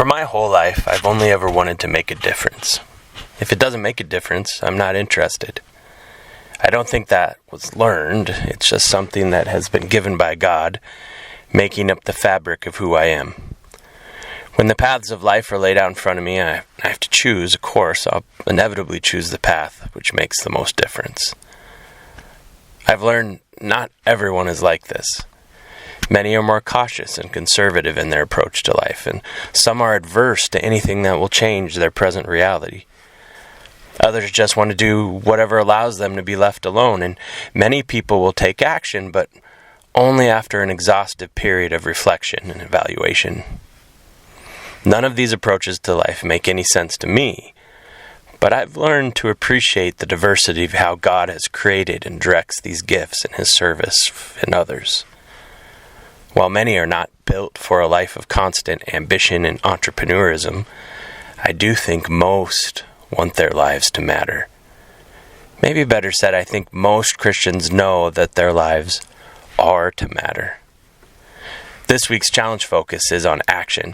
For my whole life, I've only ever wanted to make a difference. If it doesn't make a difference, I'm not interested. I don't think that was learned. It's just something that has been given by God, making up the fabric of who I am. When the paths of life are laid out in front of me, I have to choose a course. I'll inevitably choose the path which makes the most difference. I've learned not everyone is like this. Many are more cautious and conservative in their approach to life, and some are adverse to anything that will change their present reality. Others just want to do whatever allows them to be left alone, and many people will take action, but only after an exhaustive period of reflection and evaluation. None of these approaches to life make any sense to me, but I've learned to appreciate the diversity of how God has created and directs these gifts in His service in others. While many are not built for a life of constant ambition and entrepreneurism, I do think most want their lives to matter. Maybe better said, I think most Christians know that their lives are to matter. This week's challenge focus is on action.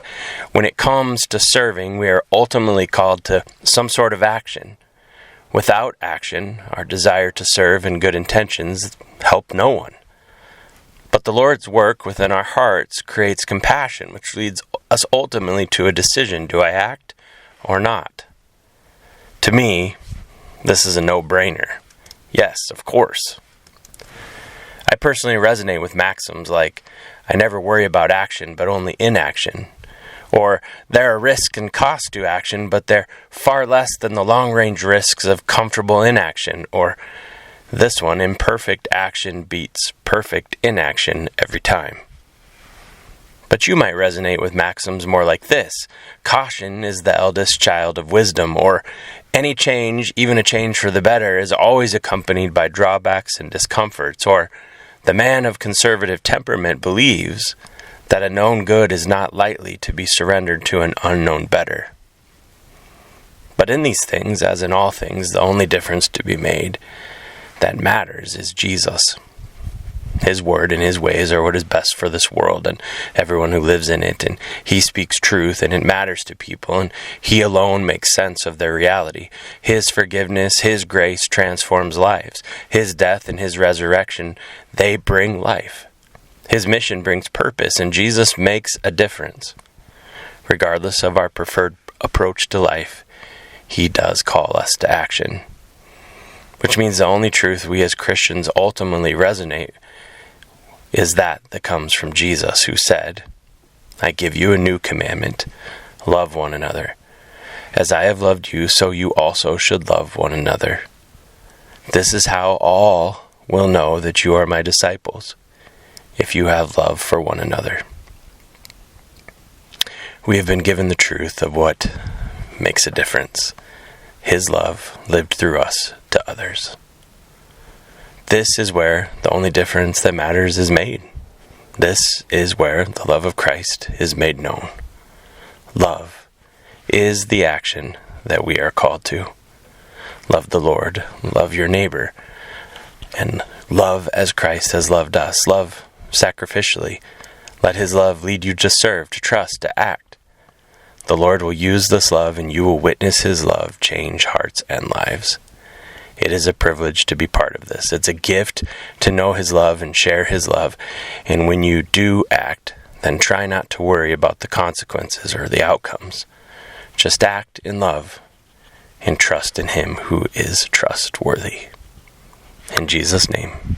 When it comes to serving, we are ultimately called to some sort of action. Without action, our desire to serve and good intentions help no one. But the Lord's work within our hearts creates compassion, which leads us ultimately to a decision: do I act or not? To me, this is a no-brainer. Yes, of course. I personally resonate with maxims like, I never worry about action, but only inaction. Or, there are risks and costs to action, but they're far less than the long-range risks of comfortable inaction. Or, this one, imperfect action beats perfect inaction every time. But you might resonate with maxims more like this: caution is the eldest child of wisdom, or any change, even a change for the better, is always accompanied by drawbacks and discomforts, or the man of conservative temperament believes that a known good is not lightly to be surrendered to an unknown better. But in these things, as in all things, the only difference to be made that matters is Jesus. His word and His ways are what is best for this world and everyone who lives in it, and He speaks truth and it matters to people, and He alone makes sense of their reality. His forgiveness, His grace transforms lives. His death and His resurrection, they bring life. His mission brings purpose, and Jesus makes a difference. Regardless of our preferred approach to life, He does call us to action. Which means the only truth we as Christians ultimately resonate is that comes from Jesus, who said, I give you a new commandment: love one another. As I have loved you, so you also should love one another. This is how all will know that you are my disciples, if you have love for one another. We have been given the truth of what makes a difference: His love lived through us to others. This is where the only difference that matters is made. This is where the love of Christ is made known. Love is the action that we are called to. Love the Lord, love your neighbor, and love as Christ has loved us. Love sacrificially. Let His love lead you to serve, to trust, to act. The Lord will use this love, and you will witness His love change hearts and lives. It is a privilege to be part of this. It's a gift to know His love and share His love. And when you do act, then try not to worry about the consequences or the outcomes. Just act in love and trust in Him who is trustworthy. In Jesus' name.